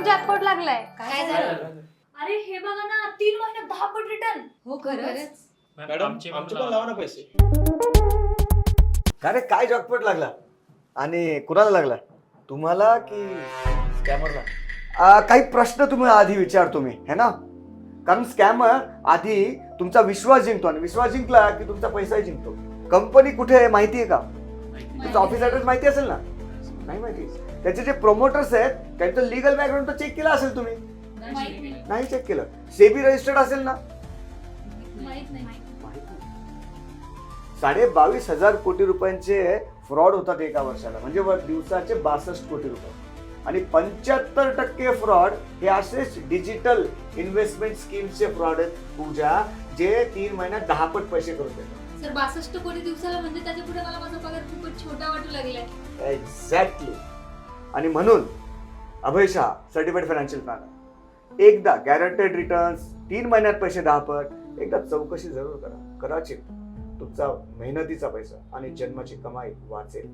मग जॅकपॉट लागलाय. काय झालं? अरे हे बघा ना 3 महिन्यात 10 पट रिटर्न. हो खरंच. मॅडम आमचे पण लावा ना पैसे. अरे काय जॉकपॉट लागला आणि कुणाला लागला, तुम्हाला की स्कॅमरला? काही प्रश्न तुम्ही आधी विचारतो मी, है ना? कारण स्कॅमर आधी तुमचा विश्वास जिंकतो आणि विश्वास जिंकला की तुमचा पैसाही जिंकतो. कंपनी कुठे आहे माहिती आहे का? तुमचा ऑफिस ऍड्रेस माहिती असेल ना? नाही माहिती. त्याचे जे प्रोमोटर्स आहेत त्यांचं लिगल बॅकग्राऊंड तर चेक केलं असेल तुम्ही? नाही चेक केलं. सेबी रजिस्टर्ड असेल ना? माहित नाही. 22,500 कोटी रुपयांचे फ्रॉड होतात एका वर्षाला, म्हणजे दिवसाचे 62 कोटी रुपये. आणि 75% फ्रॉड हे असेच डिजिटल इन्व्हेस्टमेंट स्कीमचे फ्रॉड आहेत पूजा, जे 3 महिन्यात 10 पट पैसे करून देतात. सर 62 कोटी दिवसाला म्हणजे त्याच्या पुढे मला माझा पगार खूपच छोटा वाटू लागलाय. एक्झॅक्टली. आणि म्हणून अभय शहा सर्टिफाईड फायनान्शियल प्लॅनर, एकदा गॅरंटेड रिटर्न्स, 3 महिन्यात पैसे 10 पट, एकदा चौकशी जरूर करा. कदाचित तुमचा मेहनतीचा पैसा आणि जन्माची कमाई वाचेल.